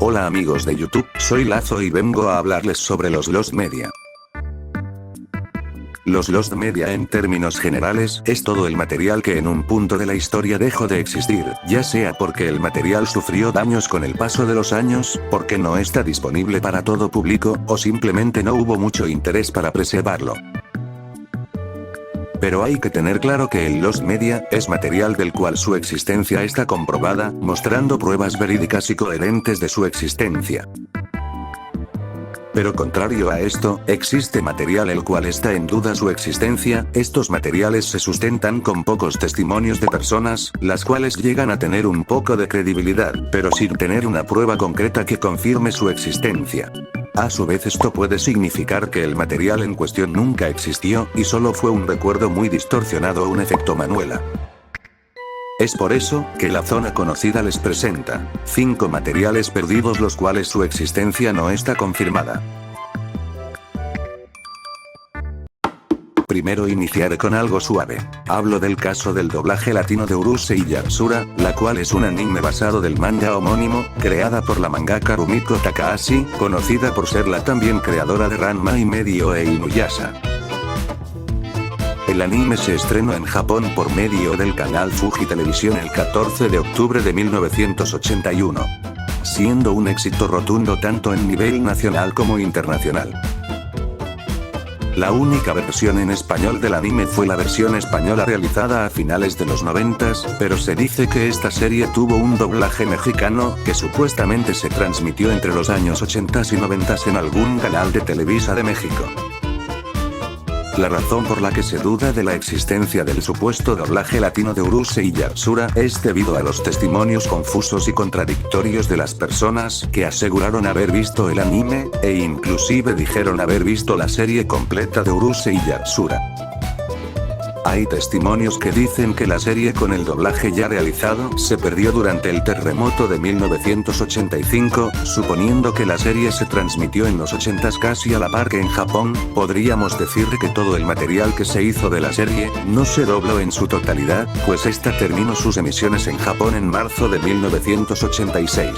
Hola amigos de YouTube, soy Lazo y vengo a hablarles sobre los Lost Media. Los Lost Media en términos generales es todo el material que en un punto de la historia dejó de existir, ya sea porque el material sufrió daños con el paso de los años, porque no está disponible para todo público, o simplemente no hubo mucho interés para preservarlo. Pero hay que tener claro que el Lost Media es material del cual su existencia está comprobada, mostrando pruebas verídicas y coherentes de su existencia. Pero contrario a esto, existe material el cual está en duda su existencia. Estos materiales se sustentan con pocos testimonios de personas, las cuales llegan a tener un poco de credibilidad, pero sin tener una prueba concreta que confirme su existencia. A su vez esto puede significar que el material en cuestión nunca existió, y solo fue un recuerdo muy distorsionado o un efecto Manuela. Es por eso, que la zona conocida les presenta 5 materiales perdidos los cuales su existencia no está confirmada. Primero iniciaré con algo suave. Hablo del caso del doblaje latino de Urusei Yatsura, la cual es un anime basado del manga homónimo, creada por la mangaka Rumiko Takahashi, conocida por ser la también creadora de Ranma y medio e Inuyasha. El anime se estrenó en Japón por medio del canal Fuji Televisión el 14 de octubre de 1981. Siendo un éxito rotundo tanto en nivel nacional como internacional. La única versión en español del anime fue la versión española realizada a finales de los 90s, pero se dice que esta serie tuvo un doblaje mexicano, que supuestamente se transmitió entre los años 80s y 90s en algún canal de Televisa de México. La razón por la que se duda de la existencia del supuesto doblaje latino de Urusei Yatsura es debido a los testimonios confusos y contradictorios de las personas que aseguraron haber visto el anime, e inclusive dijeron haber visto la serie completa de Urusei Yatsura. Hay testimonios que dicen que la serie con el doblaje ya realizado se perdió durante el terremoto de 1985, suponiendo que la serie se transmitió en los 80s casi a la par que en Japón. Podríamos decir que todo el material que se hizo de la serie no se dobló en su totalidad, pues esta terminó sus emisiones en Japón en marzo de 1986.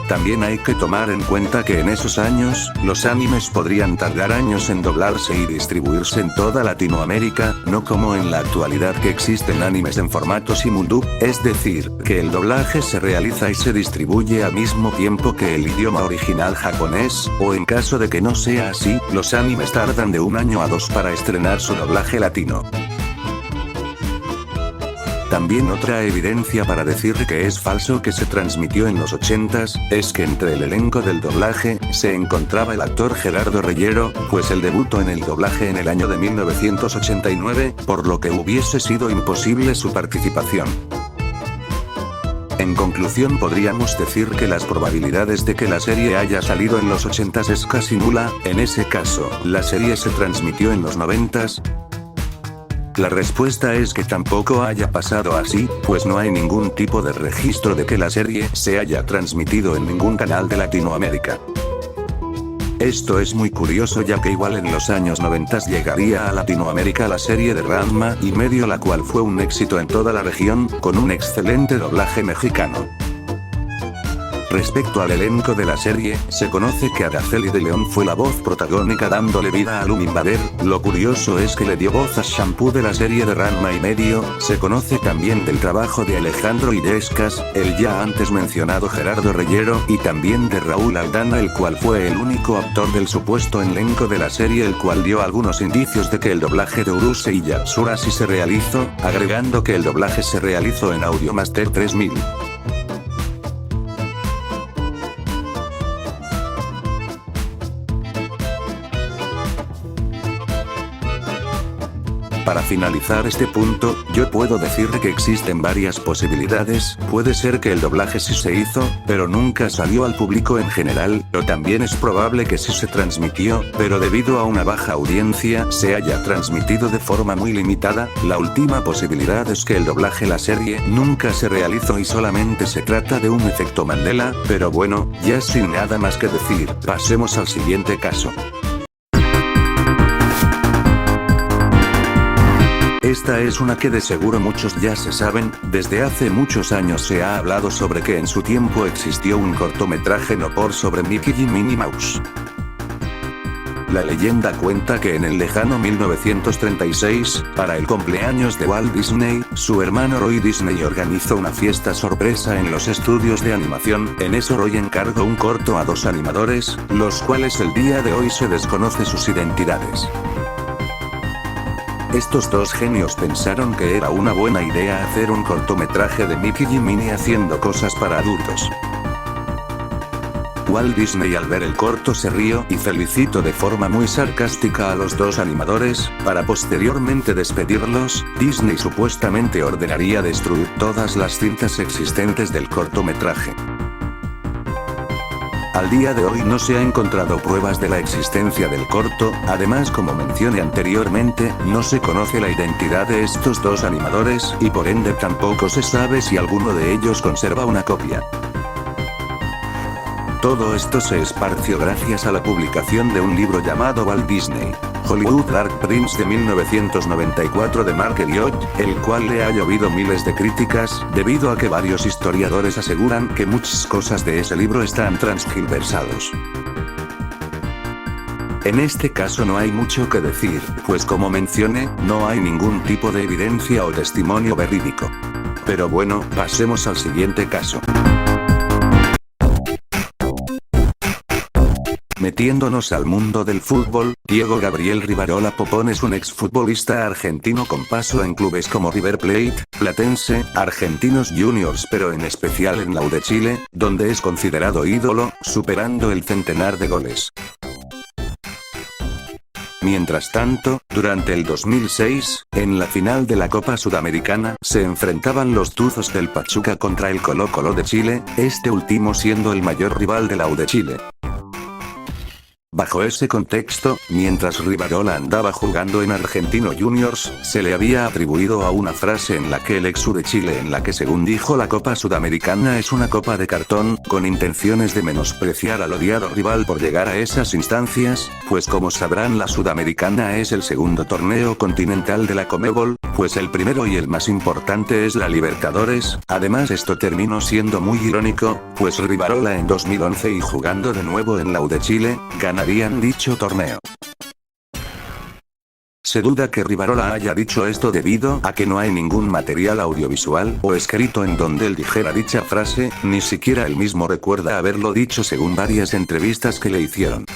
También hay que tomar en cuenta que en esos años, los animes podrían tardar años en doblarse y distribuirse en toda Latinoamérica, no como en la actualidad que existen animes en formato simuldub, es decir, que el doblaje se realiza y se distribuye al mismo tiempo que el idioma original japonés, o en caso de que no sea así, los animes tardan de 1 año a 2 para estrenar su doblaje latino. También otra evidencia para decir que es falso que se transmitió en los 80s, es que entre el elenco del doblaje, se encontraba el actor Gerardo Reyero, pues él debutó en el doblaje en el año de 1989, por lo que hubiese sido imposible su participación. En conclusión podríamos decir que las probabilidades de que la serie haya salido en los 80s es casi nula. En ese caso, ¿la serie se transmitió en los 90s? La respuesta es que tampoco haya pasado así, pues no hay ningún tipo de registro de que la serie se haya transmitido en ningún canal de Latinoamérica. Esto es muy curioso ya que igual en los años 90 llegaría a Latinoamérica la serie de Ranma y medio, la cual fue un éxito en toda la región, con un excelente doblaje mexicano. Respecto al elenco de la serie, se conoce que Araceli de León fue la voz protagónica dándole vida a Lum Invader. Lo curioso es que le dio voz a Shampoo de la serie de Ranma y medio. Se conoce también del trabajo de Alejandro Illescas, el ya antes mencionado Gerardo Reyero, y también de Raúl Aldana, el cual fue el único actor del supuesto elenco de la serie, el cual dio algunos indicios de que el doblaje de Urusei Yatsura sí se realizó, agregando que el doblaje se realizó en Audiomaster 3000. Para finalizar este punto, yo puedo decir que existen varias posibilidades. Puede ser que el doblaje sí se hizo, pero nunca salió al público en general, o también es probable que sí se transmitió, pero debido a una baja audiencia, se haya transmitido de forma muy limitada. La última posibilidad es que el doblaje la serie nunca se realizó y solamente se trata de un efecto Mandela, pero bueno, ya sin nada más que decir, pasemos al siguiente caso. Esta es una que de seguro muchos ya se saben, desde hace muchos años se ha hablado sobre que en su tiempo existió un cortometraje no por sobre Mickey y Minnie Mouse. La leyenda cuenta que en el lejano 1936, para el cumpleaños de Walt Disney, su hermano Roy Disney organizó una fiesta sorpresa en los estudios de animación. En eso Roy encargó un corto a 2 animadores, los cuales el día de hoy se desconoce sus identidades. Estos 2 genios pensaron que era una buena idea hacer un cortometraje de Mickey y Minnie haciendo cosas para adultos. Walt Disney al ver el corto se rió y felicitó de forma muy sarcástica a los 2 animadores. Para posteriormente despedirlos, Disney supuestamente ordenaría destruir todas las cintas existentes del cortometraje. Al día de hoy no se ha encontrado pruebas de la existencia del corto, además como mencioné anteriormente, no se conoce la identidad de estos 2 animadores, y por ende tampoco se sabe si alguno de ellos conserva una copia. Todo esto se esparció gracias a la publicación de un libro llamado Walt Disney, Hollywood Dark Prince de 1994 de Mark Elliott, el cual le ha llovido miles de críticas, debido a que varios historiadores aseguran que muchas cosas de ese libro están transgiversados. En este caso no hay mucho que decir, pues como mencioné, no hay ningún tipo de evidencia o testimonio verídico. Pero bueno, pasemos al siguiente caso. Metiéndonos al mundo del fútbol, Diego Gabriel Rivarola Popón es un exfutbolista argentino con paso en clubes como River Plate, Platense, Argentinos Juniors, pero en especial en la U de Chile, donde es considerado ídolo, superando el centenar de goles. Mientras tanto, durante el 2006, en la final de la Copa Sudamericana, se enfrentaban los Tuzos del Pachuca contra el Colo-Colo de Chile, este último siendo el mayor rival de la U de Chile. Bajo ese contexto, mientras Rivarola andaba jugando en Argentino Juniors, se le había atribuido a una frase en la que el ex de Chile en la que según dijo la Copa Sudamericana es una copa de cartón, con intenciones de menospreciar al odiado rival por llegar a esas instancias, pues como sabrán la Sudamericana es el segundo torneo continental de la Conmebol, pues el primero y el más importante es la Libertadores. Además esto terminó siendo muy irónico, pues Rivarola en 2011 y jugando de nuevo en la U de Chile, ganarían dicho torneo. Se duda que Rivarola haya dicho esto debido a que no hay ningún material audiovisual o escrito en donde él dijera dicha frase, ni siquiera él mismo recuerda haberlo dicho según varias entrevistas que le hicieron.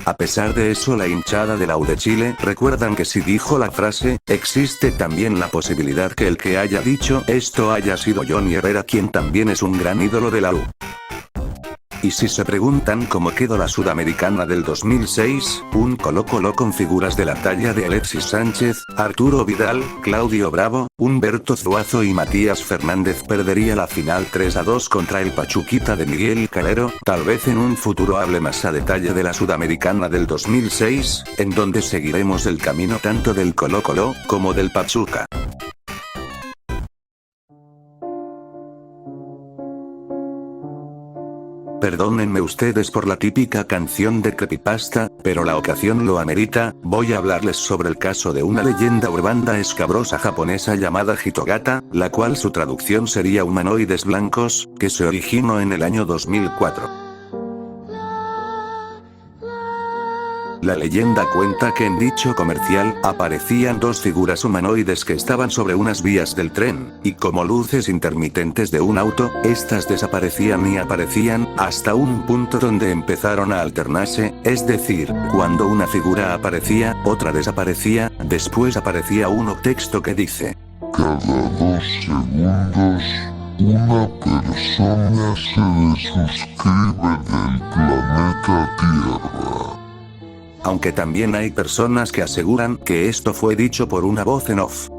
A pesar de eso la hinchada de la U de Chile recuerdan que si dijo la frase, existe también la posibilidad que el que haya dicho esto haya sido Johnny Herrera, quien también es un gran ídolo de la U. Y si se preguntan cómo quedó la Sudamericana del 2006, un Colo-Colo con figuras de la talla de Alexis Sánchez, Arturo Vidal, Claudio Bravo, Humberto Zuazo y Matías Fernández perdería la final 3-2 contra el Pachuquita de Miguel Calero. Tal vez en un futuro hable más a detalle de la Sudamericana del 2006, en donde seguiremos el camino tanto del Colo-Colo, como del Pachuca. Perdónenme ustedes por la típica canción de creepypasta, pero la ocasión lo amerita. Voy a hablarles sobre el caso de una leyenda urbana escabrosa japonesa llamada Hitogata, la cual su traducción sería humanoides blancos, que se originó en el año 2004. La leyenda cuenta que en dicho comercial aparecían 2 figuras humanoides que estaban sobre unas vías del tren, y como luces intermitentes de un auto, estas desaparecían y aparecían, hasta un punto donde empezaron a alternarse, es decir, cuando una figura aparecía, otra desaparecía, después aparecía un texto que dice: cada 2 segundos, una persona se desuscribe del planeta Tierra. Aunque también hay personas que aseguran que esto fue dicho por una voz en off.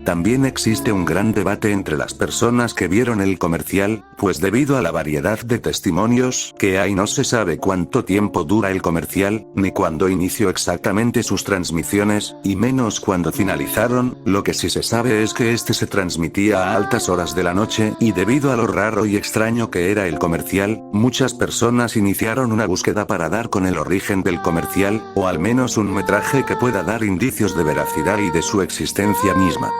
También existe un gran debate entre las personas que vieron el comercial, pues debido a la variedad de testimonios que hay no se sabe cuánto tiempo dura el comercial, ni cuándo inició exactamente sus transmisiones, y menos cuándo finalizaron. Lo que sí se sabe es que este se transmitía a altas horas de la noche, y debido a lo raro y extraño que era el comercial, muchas personas iniciaron una búsqueda para dar con el origen del comercial, o al menos un metraje que pueda dar indicios de veracidad y de su existencia misma.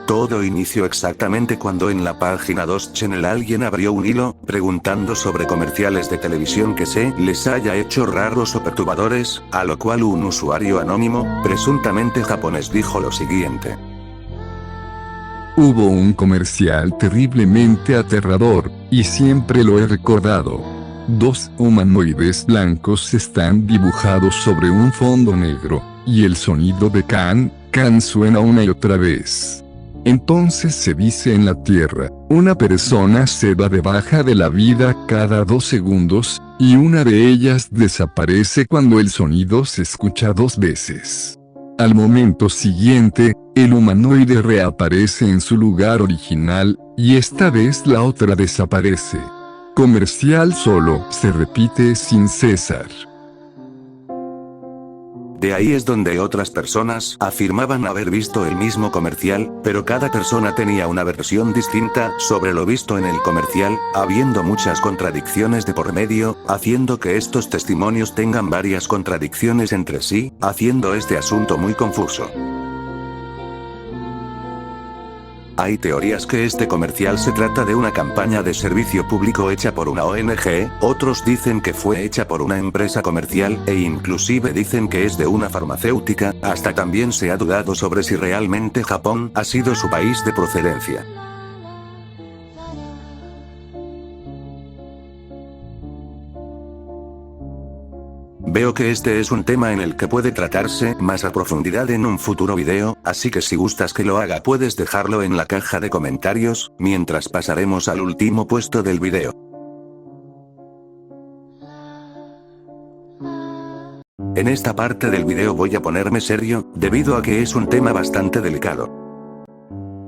Todo inició exactamente cuando en la página 2 Channel alguien abrió un hilo, preguntando sobre comerciales de televisión que se les haya hecho raros o perturbadores, a lo cual un usuario anónimo, presuntamente japonés, dijo lo siguiente. Hubo un comercial terriblemente aterrador, y siempre lo he recordado. Dos humanoides blancos están dibujados sobre un fondo negro, y el sonido de can suena una y otra vez. Entonces se dice en la Tierra, una persona se va de baja de la vida cada 2 segundos, y una de ellas desaparece cuando el sonido se escucha 2 veces. Al momento siguiente, el humanoide reaparece en su lugar original, y esta vez la otra desaparece. Comercial solo se repite sin cesar. De ahí es donde otras personas afirmaban haber visto el mismo comercial, pero cada persona tenía una versión distinta sobre lo visto en el comercial, habiendo muchas contradicciones de por medio, haciendo que estos testimonios tengan varias contradicciones entre sí, haciendo este asunto muy confuso. Hay teorías que este comercial se trata de una campaña de servicio público hecha por una ONG, otros dicen que fue hecha por una empresa comercial, e inclusive dicen que es de una farmacéutica, hasta también se ha dudado sobre si realmente Japón ha sido su país de procedencia. Veo que este es un tema en el que puede tratarse más a profundidad en un futuro video, así que si gustas que lo haga puedes dejarlo en la caja de comentarios, mientras pasaremos al último puesto del video. En esta parte del video voy a ponerme serio, debido a que es un tema bastante delicado.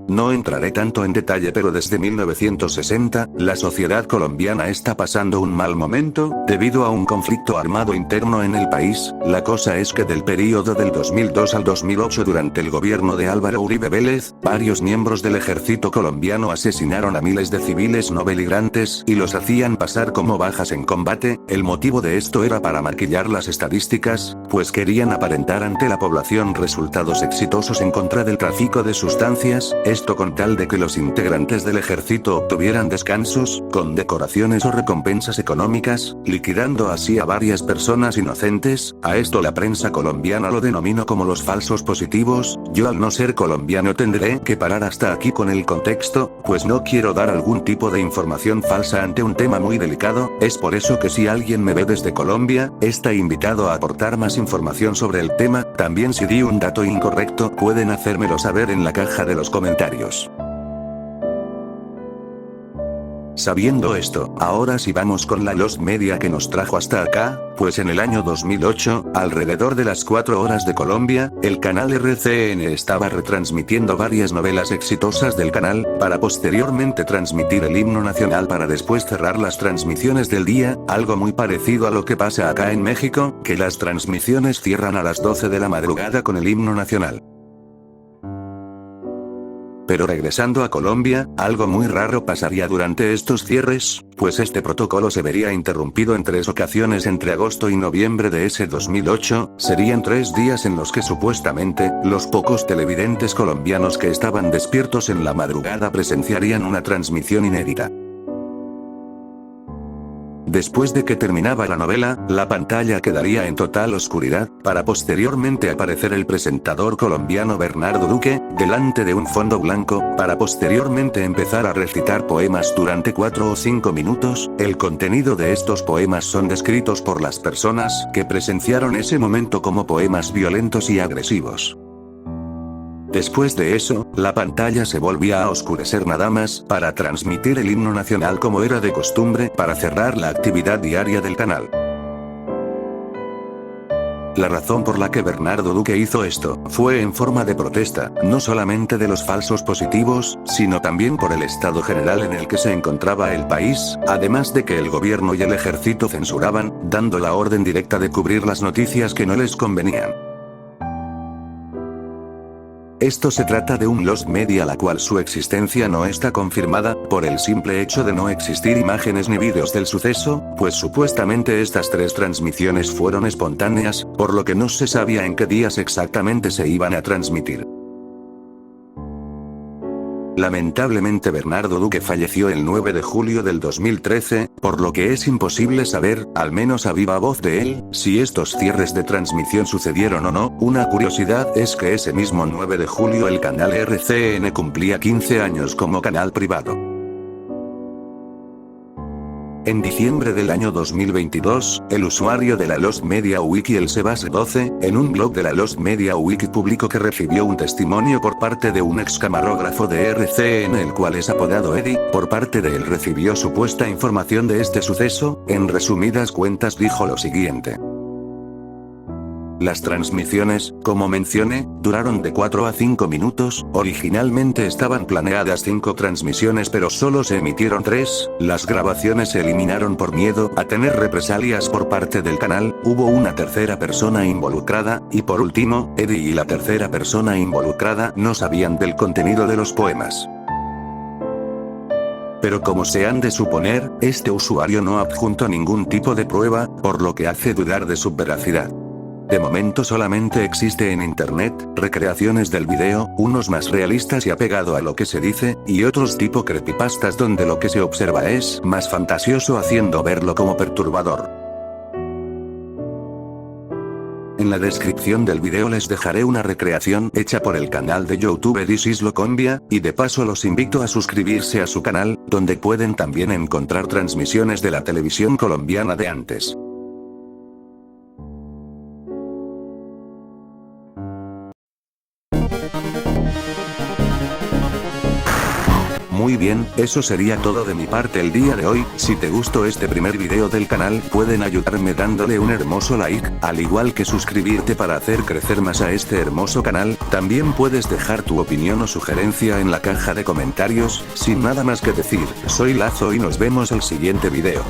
No entraré tanto en detalle, pero desde 1960, la sociedad colombiana está pasando un mal momento, debido a un conflicto armado interno en el país. La cosa es que del período del 2002 al 2008, durante el gobierno de Álvaro Uribe Vélez, varios miembros del ejército colombiano asesinaron a miles de civiles no beligrantes, y los hacían pasar como bajas en combate. El motivo de esto era para maquillar las estadísticas, pues querían aparentar ante la población resultados exitosos en contra del tráfico de sustancias, esto con tal de que los integrantes del ejército obtuvieran descansos, condecoraciones o recompensas económicas, liquidando así a varias personas inocentes. A esto la prensa colombiana lo denominó como los falsos positivos. Yo, al no ser colombiano, tendré que parar hasta aquí con el contexto, pues no quiero dar algún tipo de información falsa ante un tema muy delicado. Es por eso que si alguien me ve desde Colombia, está invitado a aportar más información sobre el tema. También si di un dato incorrecto, pueden hacérmelo saber en la caja de los comentarios. Sabiendo esto, ahora sí vamos con la Lost Media que nos trajo hasta acá, pues en el año 2008, alrededor de las 4 horas de Colombia, el canal RCN estaba retransmitiendo varias novelas exitosas del canal, para posteriormente transmitir el himno nacional para después cerrar las transmisiones del día, algo muy parecido a lo que pasa acá en México, que las transmisiones cierran a las 12 de la madrugada con el himno nacional. Pero regresando a Colombia, algo muy raro pasaría durante estos cierres, pues este protocolo se vería interrumpido en 3 ocasiones entre agosto y noviembre de ese 2008, serían 3 días en los que supuestamente, los pocos televidentes colombianos que estaban despiertos en la madrugada presenciarían una transmisión inédita. Después de que terminaba la novela, la pantalla quedaría en total oscuridad, para posteriormente aparecer el presentador colombiano Bernardo Duque, delante de un fondo blanco, para posteriormente empezar a recitar poemas durante 4 o 5 minutos. El contenido de estos poemas son descritos por las personas que presenciaron ese momento como poemas violentos y agresivos. Después de eso, la pantalla se volvía a oscurecer nada más, para transmitir el himno nacional como era de costumbre, para cerrar la actividad diaria del canal. La razón por la que Bernardo Duque hizo esto, fue en forma de protesta, no solamente de los falsos positivos, sino también por el estado general en el que se encontraba el país, además de que el gobierno y el ejército censuraban, dando la orden directa de cubrir las noticias que no les convenían. Esto se trata de un lost media la cual su existencia no está confirmada, por el simple hecho de no existir imágenes ni vídeos del suceso, pues supuestamente estas 3 transmisiones fueron espontáneas, por lo que no se sabía en qué días exactamente se iban a transmitir. Lamentablemente Bernardo Duque falleció el 9 de julio del 2013, por lo que es imposible saber, al menos a viva voz de él, si estos cierres de transmisión sucedieron o no. Una curiosidad es que ese mismo 9 de julio el canal RCN cumplía 15 años como canal privado. En diciembre del año 2022, el usuario de la Lost Media Wiki el Sebas12, en un blog de la Lost Media Wiki publicó que recibió un testimonio por parte de un ex camarógrafo de RCN el cual es apodado Eddie, por parte de él recibió supuesta información de este suceso. En resumidas cuentas dijo lo siguiente: las transmisiones, como mencioné, duraron de 4 a 5 minutos, originalmente estaban planeadas 5 transmisiones pero solo se emitieron 3, las grabaciones se eliminaron por miedo a tener represalias por parte del canal, hubo una tercera persona involucrada, y por último, Eddie y la tercera persona involucrada no sabían del contenido de los poemas. Pero como se han de suponer, este usuario no adjuntó ningún tipo de prueba, por lo que hace dudar de su veracidad. De momento solamente existe en internet, recreaciones del video, unos más realistas y apegado a lo que se dice, y otros tipo creepypastas donde lo que se observa es más fantasioso haciendo verlo como perturbador. En la descripción del video les dejaré una recreación hecha por el canal de YouTube This is Locombia, y de paso los invito a suscribirse a su canal, donde pueden también encontrar transmisiones de la televisión colombiana de antes. Muy bien, eso sería todo de mi parte el día de hoy. Si te gustó este primer video del canal, pueden ayudarme dándole un hermoso like, al igual que suscribirte para hacer crecer más a este hermoso canal. También puedes dejar tu opinión o sugerencia en la caja de comentarios. Sin nada más que decir, soy Lazo y nos vemos el siguiente video.